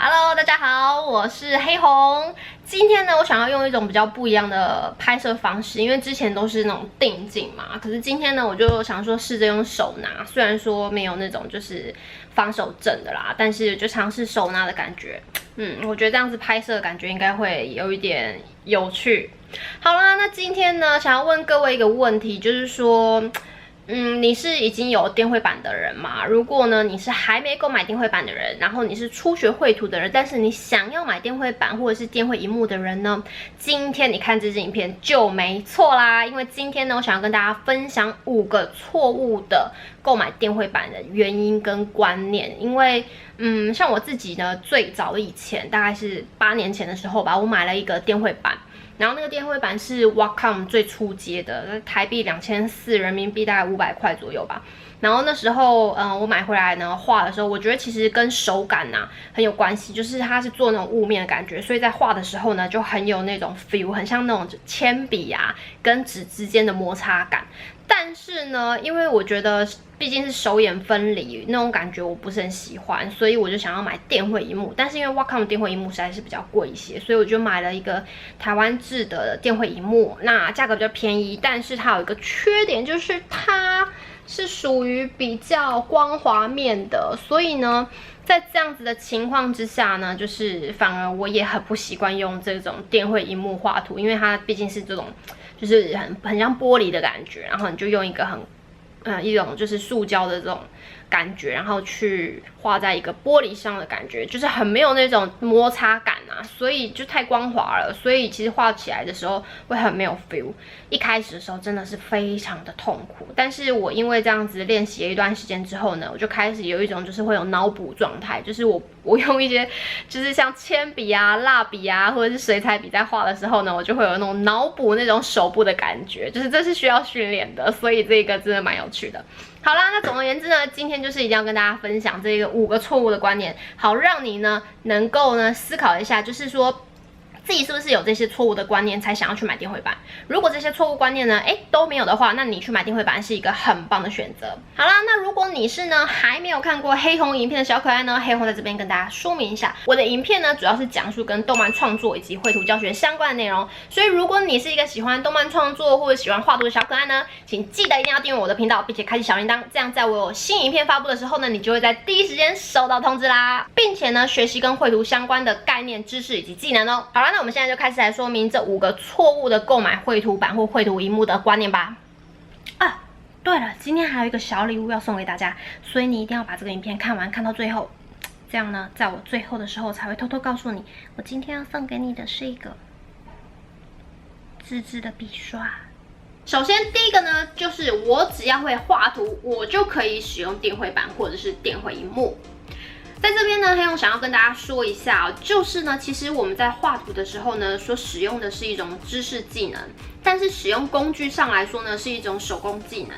Hello， 大家好，我是黑红。今天呢，我想要用一种比较不一样的拍摄方式，因为之前都是那种定镜嘛。可是今天呢，我就想说试着用手拿，虽然说没有那种就是防手震的啦，但是就尝试手拿的感觉。我觉得这样子拍摄的感觉应该会有一点有趣。好啦，那今天呢，想要问各位一个问题，就是说。你是已经有电绘板的人吗？如果呢你是还没购买电绘板的人，然后你是初学绘图的人，但是你想要买电绘板或者是电绘萤幕的人呢，今天你看这支影片就没错啦。因为今天呢，我想要跟大家分享5个错误的购买电绘板的原因跟观念。因为像我自己呢，最早的以前大概是8年前的时候吧，我买了一个电绘板。然后那个电绘板是 Wacom 最初阶的，台币2400，人民币大概500块左右吧。然后那时候，我买回来呢画的时候，我觉得其实跟手感很有关系，就是它是做那种雾面的感觉，所以在画的时候呢就很有那种 feel， 很像那种铅笔跟纸之间的摩擦感。但是呢，因为我觉得毕竟是手眼分离那种感觉，我不是很喜欢，所以我就想要买电绘萤幕。但是因为 Wacom 的电绘萤幕实在是比较贵一些，所以我就买了一个台湾制的电绘萤幕。那价格比较便宜，但是它有一个缺点，就是它是属于比较光滑面的，所以呢，在这样子的情况之下呢，就是反而我也很不习惯用这种电绘萤幕画图，因为它毕竟是这种。就是很像玻璃的感觉，然后你就用一个一种就是塑胶的这种感觉，然后去画在一个玻璃上的感觉，就是很没有那种摩擦感所以就太光滑了，所以其实画起来的时候会很没有 feel。一开始的时候真的是非常的痛苦，但是我因为这样子练习了一段时间之后呢，我就开始有一种就是会有脑补状态，就是我用一些就是像铅笔蜡笔或者是水彩笔在画的时候呢，我就会有那种脑补那种手部的感觉，就是这是需要训练的，所以这个真的蛮有趣的。好啦，那总而言之呢，今天就是一定要跟大家分享这个5个错误的观念，好让你呢能够呢思考一下，就是说自己是不是有这些错误的观念才想要去买电绘板？如果这些错误观念呢，都没有的话，那你去买电绘板是一个很棒的选择。好啦，那如果你是呢还没有看过黑红影片的小可爱呢，黑红在这边跟大家说明一下，我的影片呢主要是讲述跟动漫创作以及绘图教学相关的内容，所以如果你是一个喜欢动漫创作或者喜欢画图的小可爱呢，请记得一定要订阅我的频道，并且开启小铃铛，这样在我有新影片发布的时候呢，你就会在第一时间收到通知啦，并且呢学习跟绘图相关的概念、知识以及技能哦。好啦，那我们现在就开始来说明这5个错误的购买绘图板或绘图萤幕的观念吧。对了，今天还有一个小礼物要送给大家，所以你一定要把这个影片看完，看到最后，这样呢，在我最后的时候才会偷偷告诉你，我今天要送给你的是一个自制的笔刷。首先，第一个呢，就是我只要会画图，我就可以使用电绘板或者是电绘萤幕。在这边呢，黑红想要跟大家说一下就是呢，其实我们在画图的时候呢，所使用的是一种知识技能，但是使用工具上来说呢，是一种手工技能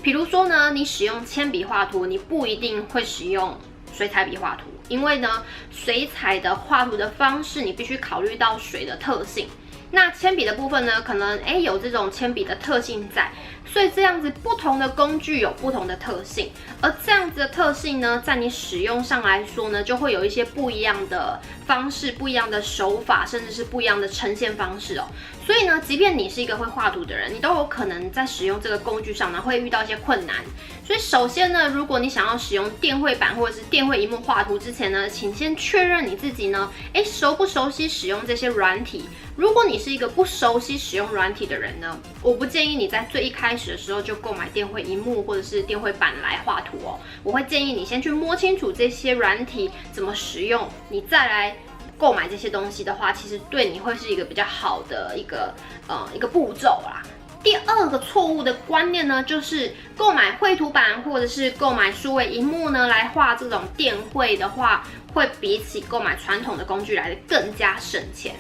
比如说呢，你使用铅笔画图，你不一定会使用水彩笔画图，因为呢，水彩的画图的方式，你必须考虑到水的特性。那铅笔的部分呢，可能有这种铅笔的特性在，所以这样子不同的工具有不同的特性，而这样子的特性呢，在你使用上来说呢，就会有一些不一样的方式、不一样的手法，甚至是不一样的呈现方式所以呢，即便你是一个会画图的人，你都有可能在使用这个工具上呢，会遇到一些困难。所以首先呢，如果你想要使用电绘板或者是电绘萤幕画图之前呢，请先确认你自己呢，熟不熟悉使用这些软体。如果你是一个不熟悉使用软体的人呢，我不建议你在最一开始的时候就购买电绘萤幕或者是电绘板来画图我会建议你先去摸清楚这些软体怎么使用，你再来购买这些东西的话，其实对你会是一个比较好的一个步骤啦。第2个错误的观念呢，就是购买绘图板或者是购买数位萤幕呢来画这种电绘的话，会比起购买传统的工具来的更加省钱。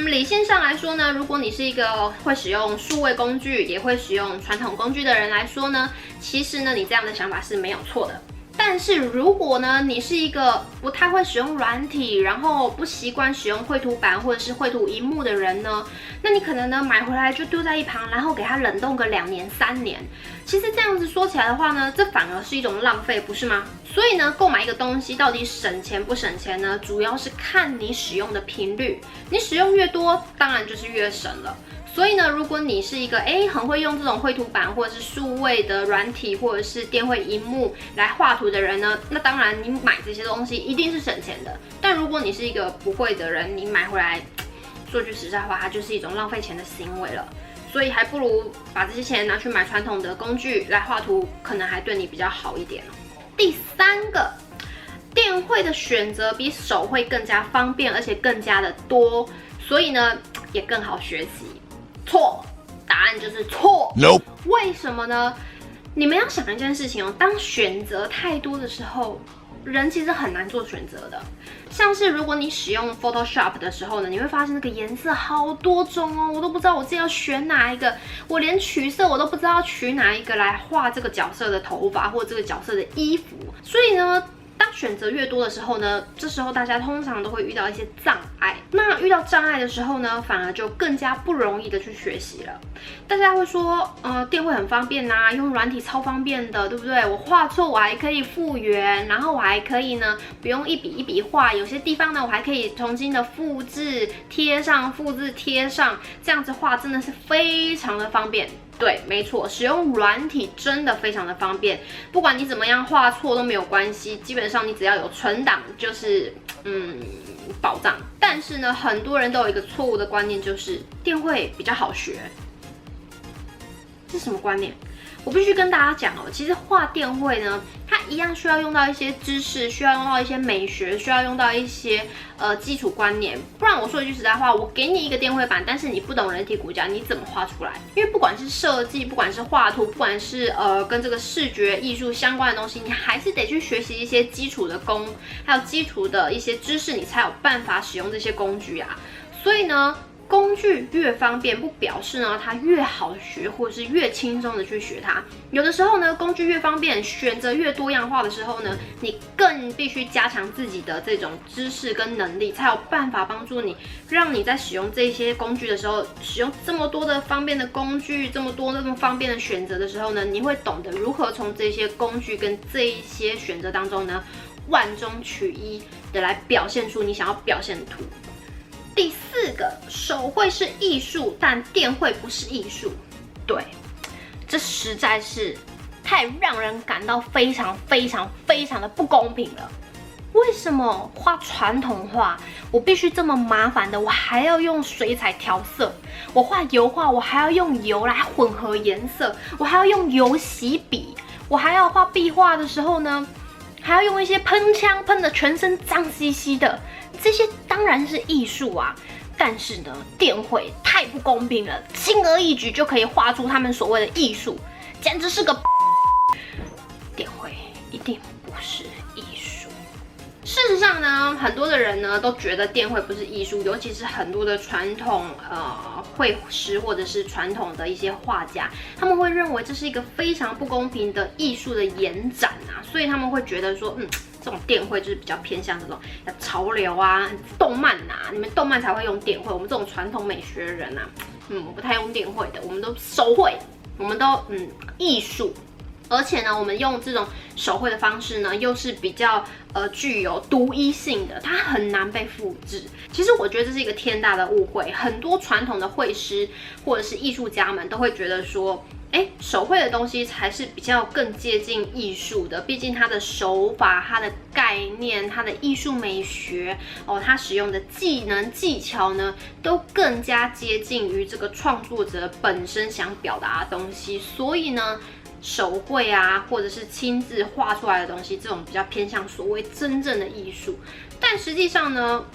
理性上来说呢，如果你是一个会使用数位工具，也会使用传统工具的人来说呢，其实呢，你这样的想法是没有错的。但是如果呢，你是一个不太会使用软体，然后不习惯使用绘图板或者是绘图萤幕的人呢，那你可能呢买回来就丢在一旁，然后给它冷冻个2年3年。其实这样子说起来的话呢，这反而是一种浪费，不是吗？所以呢，购买一个东西到底省钱不省钱呢？主要是看你使用的频率，你使用越多，当然就是越省了。所以呢，如果你是一个很会用这种绘图板或者是数位的软体或者是电绘萤幕来画图的人呢，那当然你买这些东西一定是省钱的。但如果你是一个不会的人，你买回来，说句实在话，它就是一种浪费钱的行为了。所以还不如把这些钱拿去买传统的工具来画图，可能还对你比较好一点哦。第3个，电绘的选择比手绘更加方便，而且更加的多，所以呢也更好学习。错，答案就是错。Nope。为什么呢？你们要想一件事情哦，当选择太多的时候，人其实很难做选择的。像是如果你使用 Photoshop 的时候呢，你会发现那个颜色好多种哦，我都不知道我自己要选哪一个，我连取色我都不知道要取哪一个来画这个角色的头发或这个角色的衣服。所以呢，当选择越多的时候呢，这时候大家通常都会遇到一些障碍。那遇到障碍的时候呢，反而就更加不容易的去学习了。大家会说，电绘很方便啊，用软体超方便的，对不对？我画错我还可以复原，然后我还可以呢，不用一笔一笔画，有些地方呢我还可以重新的复制贴上，复制贴上，这样子画真的是非常的方便。对，没错，使用软体真的非常的方便，不管你怎么样画错都没有关系，基本上你只要有存档就是保障。但是呢，很多人都有一个错误的观念，就是电绘比较好学。这是什么观念？我必须跟大家讲哦，其实画电绘呢，它一样需要用到一些知识，需要用到一些美学，需要用到一些基础观念。不然我说一句实在话，我给你一个电绘板，但是你不懂人体骨架，你怎么画出来？因为不管是设计，不管是画图，不管是跟这个视觉艺术相关的东西，你还是得去学习一些基础的功，还有基础的一些知识，你才有办法使用这些工具啊。所以呢，工具越方便，不表示呢它越好学，或者是越轻松的去学它。有的时候呢，工具越方便，选择越多样化的时候呢，你更必须加强自己的这种知识跟能力，才有办法帮助你，让你在使用这些工具的时候，使用这么多的方便的工具，这么方便的选择的时候呢，你会懂得如何从这些工具跟这一些选择当中呢，万中取一的来表现出你想要表现的图。第4个，手绘是艺术，但电绘不是艺术。对，这实在是太让人感到非常的不公平了。为什么画传统画，我必须这么麻烦的，我还要用水彩调色；我画油画，我还要用油来混合颜色，我还要用油洗笔；我还要画壁画的时候呢，还要用一些喷枪喷得全身脏兮兮的。这些当然是艺术啊，但是呢，电绘太不公平了，轻而易举就可以画出他们所谓的艺术，简直是个电绘一定不是艺术。事实上呢，很多的人呢都觉得电绘不是艺术，尤其是很多的传统绘师或者是传统的一些画家，他们会认为这是一个非常不公平的艺术的延展啊，所以他们会觉得说，这种电绘就是比较偏向这种潮流啊、动漫啊，你们动漫才会用电绘，我们这种传统美学的人啊，我不太用电绘的，我们都手绘，我们都艺术。而且呢，我们用这种手绘的方式呢，又是比较具有独一性的，它很难被复制。其实我觉得这是一个天大的误会，很多传统的绘师或者是艺术家们都会觉得说，手绘的东西才是比较更接近艺术的，毕竟它的手法、它的概念、它的艺术美学它使用的技能技巧呢，都更加接近于这个创作者本身想表达的东西，所以呢，手绘啊，或者是亲自画出来的东西，这种比较偏向所谓真正的艺术。但实际上呢，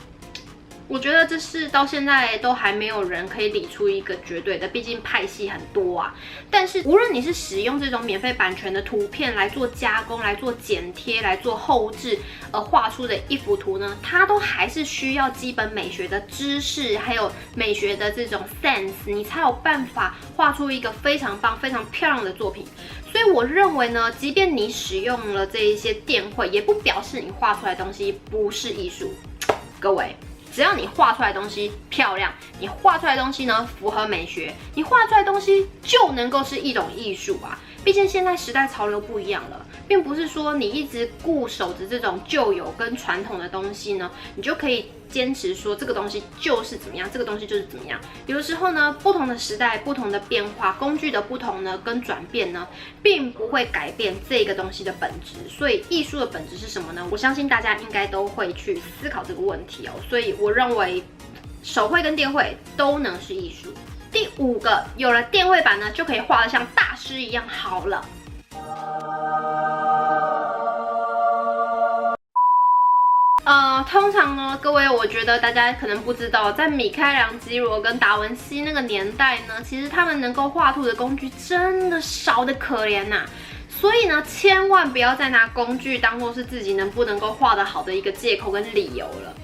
我觉得这是到现在都还没有人可以理出一个绝对的，毕竟派系很多啊。但是无论你是使用这种免费版权的图片来做加工、来做剪贴、来做后制，画出的一幅图呢，它都还是需要基本美学的知识，还有美学的这种 sense， 你才有办法画出一个非常棒、非常漂亮的作品。所以我认为呢，即便你使用了这一些电绘，也不表示你画出来的东西不是艺术。各位。只要你画出来的东西漂亮，你画出来的东西呢符合美学，你画出来的东西就能够是一种艺术啊！毕竟现在时代潮流不一样了，并不是说你一直固守着这种旧有跟传统的东西呢，你就可以坚持说这个东西就是怎么样，这个东西就是怎么样。有的时候呢，不同的时代、不同的变化、工具的不同呢跟转变呢，并不会改变这个东西的本质。所以艺术的本质是什么呢？我相信大家应该都会去思考这个问题哦。所以我认为手绘跟电绘都能是艺术。第5个，有了电绘板呢，就可以画得像大师一样好了。通常呢，各位，我觉得大家可能不知道，在米开朗基罗跟达文西那个年代呢，其实他们能够画图的工具真的少得可怜呐。所以呢，千万不要再拿工具当作是自己能不能够画得好的一个借口跟理由了。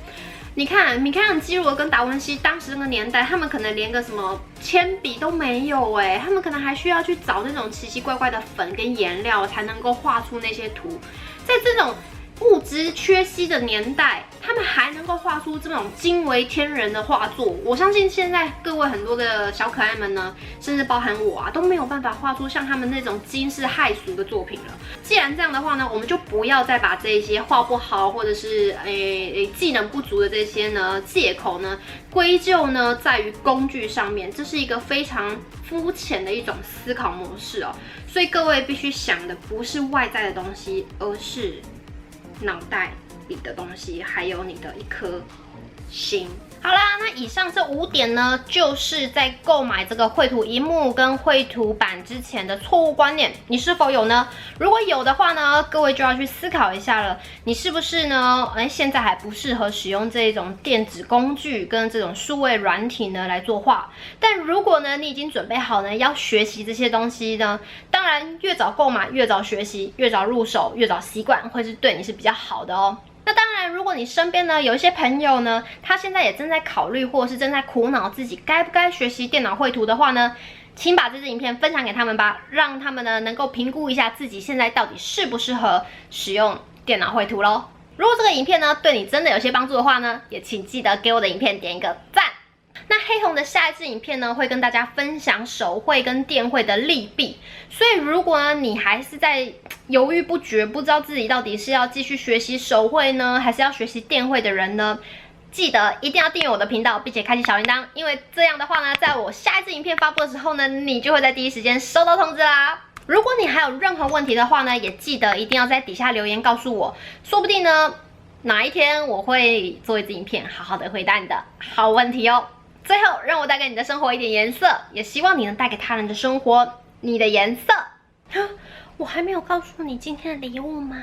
你看，米开朗基罗跟达文西当时那个年代，他们可能连个什么铅笔都没有哎，他们可能还需要去找那种奇奇怪怪的粉跟颜料，才能够画出那些图。在这种物质缺稀的年代，他们还能够画出这种惊为天人的画作。我相信现在各位很多的小可爱们呢，甚至包含我啊，都没有办法画出像他们那种惊世骇俗的作品了。既然这样的话呢，我们就不要再把这些画不好或者是技能不足的这些呢借口呢归咎呢在于工具上面，这是一个非常肤浅的一种思考模式哦。所以各位必须想的不是外在的东西，而是脑袋里的东西，还有你的一颗心。好啦，那以上这5点呢，就是在购买这个绘图萤幕跟绘图板之前的错误观念，你是否有呢？如果有的话呢，各位就要去思考一下了，你是不是呢？现在还不适合使用这种电子工具跟这种数位软体呢来作画。但如果呢，你已经准备好呢要学习这些东西呢，当然越早购买越早学习，越早入手越早习惯，会是对你是比较好的哦。那当然，如果你身边呢有一些朋友呢，他现在也正在考虑或者是正在苦恼自己该不该学习电脑绘图的话呢，请把这支影片分享给他们吧，让他们呢能够评估一下自己现在到底适不适合使用电脑绘图咯。如果这个影片呢对你真的有些帮助的话呢，也请记得给我的影片点一个赞。那黑红的下一支影片呢，会跟大家分享手绘跟电绘的利弊。所以如果呢你还是在犹豫不决，不知道自己到底是要继续学习手绘呢，还是要学习电绘的人呢，记得一定要订阅我的频道，并且开启小铃铛，因为这样的话呢，在我下一支影片发布的时候呢，你就会在第一时间收到通知啦。如果你还有任何问题的话呢，也记得一定要在底下留言告诉我，说不定呢哪一天我会做一支影片，好好的回答你的好问题哦。最后，让我带给你的生活一点颜色，也希望你能带给他人的生活你的颜色。我还没有告诉你今天的礼物吗？